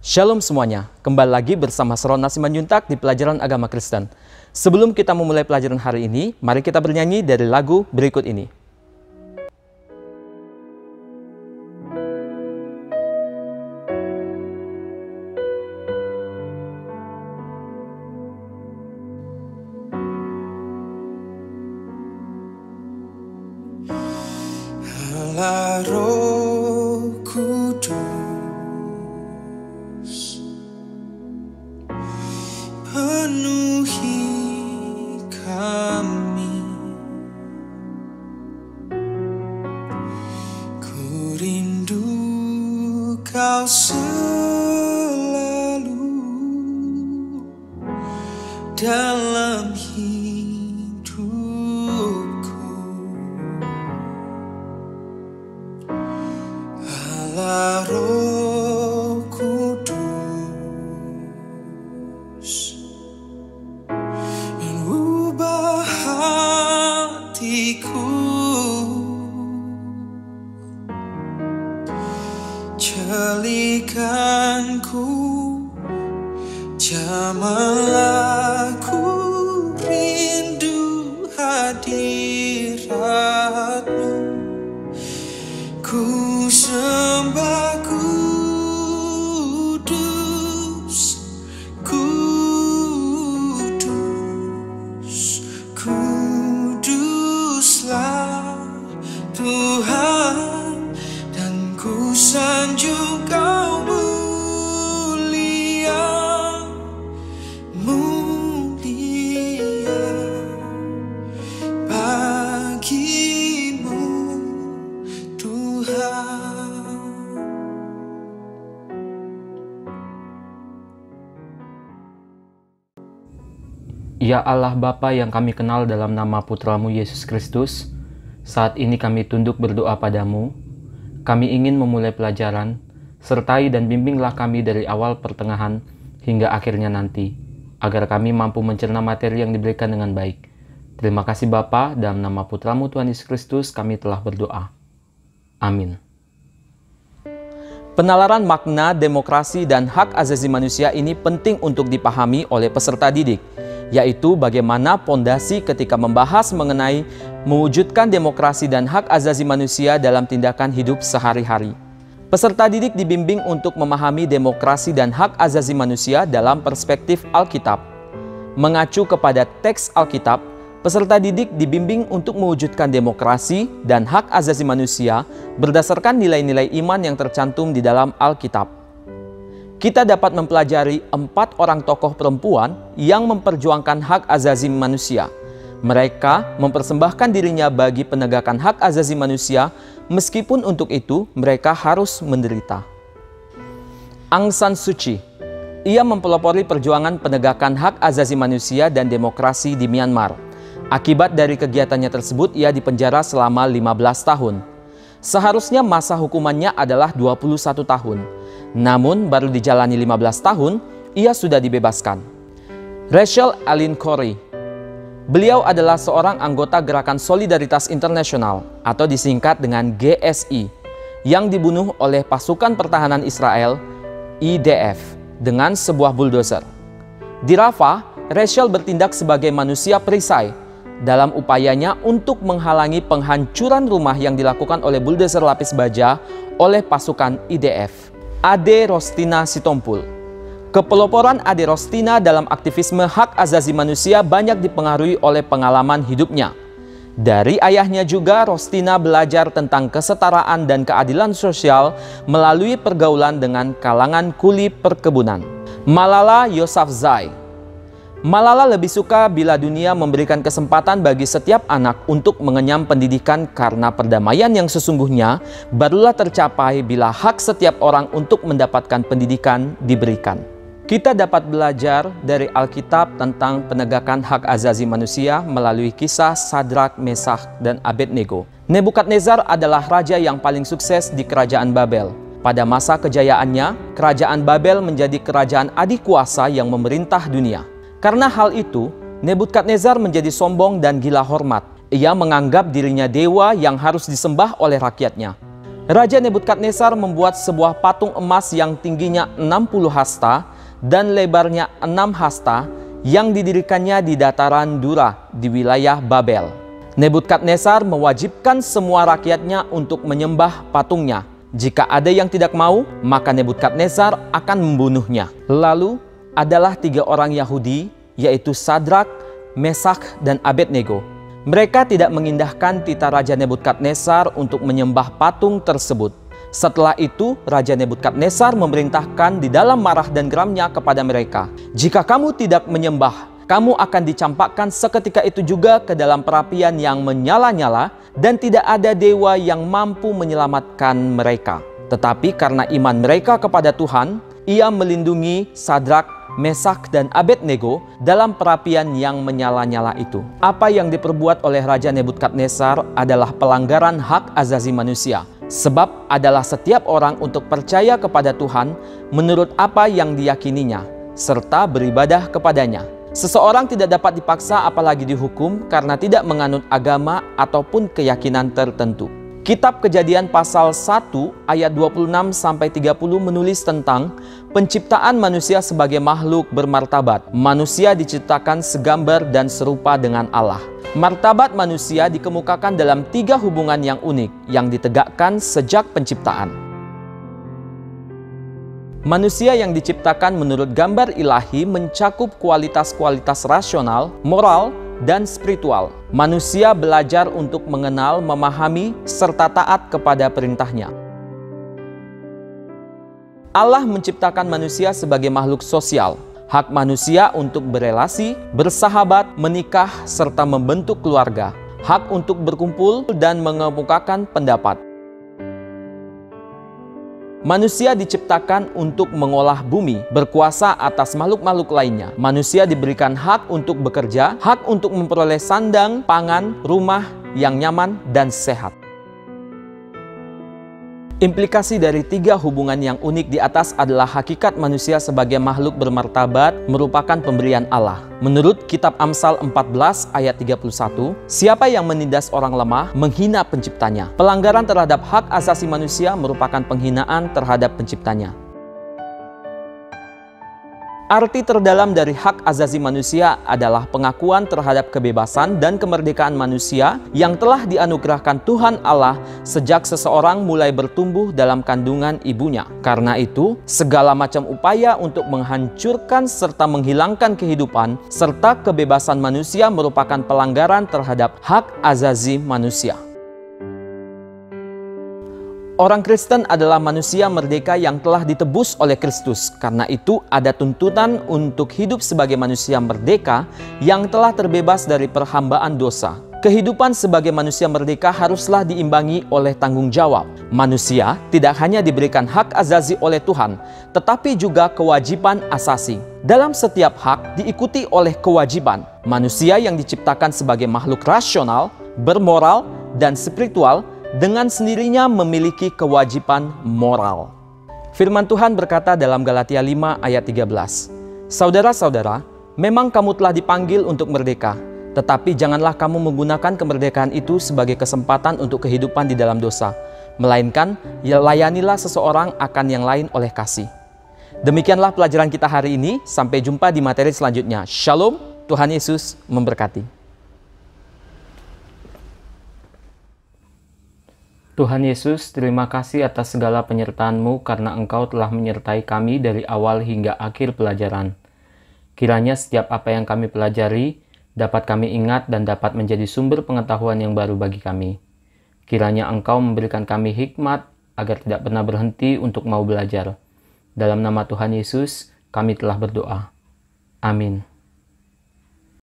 Shalom semuanya, kembali lagi bersama Saron Simanjuntak di pelajaran agama Kristen. Sebelum kita memulai pelajaran hari ini, mari kita bernyanyi dari lagu berikut ini. Allah Roh Kudus, penuhi kami. Ku rindu Kau selalu dalam hidupku. Allah Roh Kudus, ubah hatiku, jalikanku, jamahlah ku rindu hadirat-Mu. Ku sembah kudus, kudus, kuduslah Tuhan, dan ku sanjung Kau mulia, mulia bagimu Tuhan. Ya Allah Bapa yang kami kenal dalam nama Putra-Mu Yesus Kristus, saat ini kami tunduk berdoa padamu. Kami ingin memulai pelajaran, sertai dan bimbinglah kami dari awal pertengahan hingga akhirnya nanti, agar kami mampu mencerna materi yang diberikan dengan baik. Terima kasih Bapa, dalam nama Putra-Mu Tuhan Yesus Kristus kami telah berdoa. Amin. Penalaran makna demokrasi dan hak asasi manusia ini penting untuk dipahami oleh peserta didik, yaitu bagaimana pondasi ketika membahas mengenai mewujudkan demokrasi dan hak asasi manusia dalam tindakan hidup sehari-hari. Peserta didik dibimbing untuk memahami demokrasi dan hak asasi manusia dalam perspektif Alkitab. Mengacu kepada teks Alkitab, peserta didik dibimbing untuk mewujudkan demokrasi dan hak asasi manusia berdasarkan nilai-nilai iman yang tercantum di dalam Alkitab. Kita dapat mempelajari 4 orang tokoh perempuan yang memperjuangkan hak asasi manusia. Mereka mempersembahkan dirinya bagi penegakan hak asasi manusia, meskipun untuk itu mereka harus menderita. Aung San Suu Kyi, ia mempelopori perjuangan penegakan hak asasi manusia dan demokrasi di Myanmar. Akibat dari kegiatannya tersebut, ia dipenjara selama 15 tahun. Seharusnya masa hukumannya adalah 21 tahun. Namun baru dijalani 15 tahun, ia sudah dibebaskan. Rachel Allyn Corrie, beliau adalah seorang anggota Gerakan Solidaritas Internasional atau disingkat dengan GSI yang dibunuh oleh pasukan pertahanan Israel IDF dengan sebuah bulldozer. Di Rafah, Rachel bertindak sebagai manusia perisai dalam upayanya untuk menghalangi penghancuran rumah yang dilakukan oleh bulldozer lapis baja oleh pasukan IDF. Ade Rostina Sitompul. Kepeloporan Ade Rostina dalam aktivisme hak asasi manusia banyak dipengaruhi oleh pengalaman hidupnya. Dari ayahnya juga, Rostina belajar tentang kesetaraan dan keadilan sosial melalui pergaulan dengan kalangan kuli perkebunan. Malala Yousafzai. Malala lebih suka bila dunia memberikan kesempatan bagi setiap anak untuk mengenyam pendidikan, karena perdamaian yang sesungguhnya barulah tercapai bila hak setiap orang untuk mendapatkan pendidikan diberikan. Kita dapat belajar dari Alkitab tentang penegakan hak asasi manusia melalui kisah Sadrak, Meshach, dan Abednego. Nebukadnezar adalah raja yang paling sukses di kerajaan Babel. Pada masa kejayaannya, kerajaan Babel menjadi kerajaan adikuasa yang memerintah dunia. Karena hal itu, Nebukadnezar menjadi sombong dan gila hormat. Ia menganggap dirinya dewa yang harus disembah oleh rakyatnya. Raja Nebukadnezar membuat sebuah patung emas yang tingginya 60 hasta dan lebarnya 6 hasta yang didirikannya di dataran Dura di wilayah Babel. Nebukadnezar mewajibkan semua rakyatnya untuk menyembah patungnya. Jika ada yang tidak mau, maka Nebukadnezar akan membunuhnya. Lalu adalah 3 orang Yahudi, yaitu Sadrak, Mesak, dan Abednego. Mereka tidak mengindahkan titah Raja Nebukadnezar untuk menyembah patung tersebut. Setelah itu, Raja Nebukadnezar memerintahkan di dalam marah dan geramnya kepada mereka, "Jika kamu tidak menyembah, kamu akan dicampakkan seketika itu juga ke dalam perapian yang menyala-nyala, dan tidak ada dewa yang mampu menyelamatkan mereka." Tetapi karena iman mereka kepada Tuhan, Ia melindungi Sadrak, Mesak, dan Abednego dalam perapian yang menyala-nyala itu. Apa yang diperbuat oleh Raja Nebukadnezar adalah pelanggaran hak asasi manusia. Sebab adalah setiap orang untuk percaya kepada Tuhan menurut apa yang diyakininya, serta beribadah kepadanya. Seseorang tidak dapat dipaksa apalagi dihukum karena tidak menganut agama ataupun keyakinan tertentu. Kitab Kejadian pasal 1 ayat 26-30 menulis tentang penciptaan manusia sebagai makhluk bermartabat. Manusia diciptakan segambar dan serupa dengan Allah. Martabat manusia dikemukakan dalam 3 hubungan yang unik yang ditegakkan sejak penciptaan. Manusia yang diciptakan menurut gambar ilahi mencakup kualitas-kualitas rasional, moral, dan spiritual. Manusia belajar untuk mengenal, memahami, serta taat kepada perintahnya. Allah menciptakan manusia sebagai makhluk sosial. Hak manusia untuk berelasi, bersahabat, menikah, serta membentuk keluarga. Hak untuk berkumpul dan mengemukakan pendapat. Manusia diciptakan untuk mengolah bumi, berkuasa atas makhluk-makhluk lainnya. Manusia diberikan hak untuk bekerja, hak untuk memperoleh sandang, pangan, rumah yang nyaman dan sehat. Implikasi dari 3 hubungan yang unik di atas adalah hakikat manusia sebagai makhluk bermartabat merupakan pemberian Allah. Menurut kitab Amsal 14 ayat 31, siapa yang menindas orang lemah menghina penciptanya. Pelanggaran terhadap hak asasi manusia merupakan penghinaan terhadap penciptanya. Arti terdalam dari hak asasi manusia adalah pengakuan terhadap kebebasan dan kemerdekaan manusia yang telah dianugerahkan Tuhan Allah sejak seseorang mulai bertumbuh dalam kandungan ibunya. Karena itu, segala macam upaya untuk menghancurkan serta menghilangkan kehidupan serta kebebasan manusia merupakan pelanggaran terhadap hak asasi manusia. Orang Kristen adalah manusia merdeka yang telah ditebus oleh Kristus. Karena itu ada tuntutan untuk hidup sebagai manusia merdeka yang telah terbebas dari perhambaan dosa. Kehidupan sebagai manusia merdeka haruslah diimbangi oleh tanggung jawab. Manusia tidak hanya diberikan hak asasi oleh Tuhan, tetapi juga kewajiban asasi. Dalam setiap hak diikuti oleh kewajiban. Manusia yang diciptakan sebagai makhluk rasional, bermoral, dan spiritual dengan sendirinya memiliki kewajiban moral. Firman Tuhan berkata dalam Galatia 5 ayat 13, "Saudara-saudara, memang kamu telah dipanggil untuk merdeka, tetapi janganlah kamu menggunakan kemerdekaan itu sebagai kesempatan untuk kehidupan di dalam dosa, melainkan layanilah seseorang akan yang lain oleh kasih." Demikianlah pelajaran kita hari ini. Sampai jumpa di materi selanjutnya. Shalom, Tuhan Yesus memberkati. Tuhan Yesus, terima kasih atas segala penyertaan-Mu karena Engkau telah menyertai kami dari awal hingga akhir pelajaran. Kiranya setiap apa yang kami pelajari dapat kami ingat dan dapat menjadi sumber pengetahuan yang baru bagi kami. Kiranya Engkau memberikan kami hikmat agar tidak pernah berhenti untuk mau belajar. Dalam nama Tuhan Yesus, kami telah berdoa. Amin.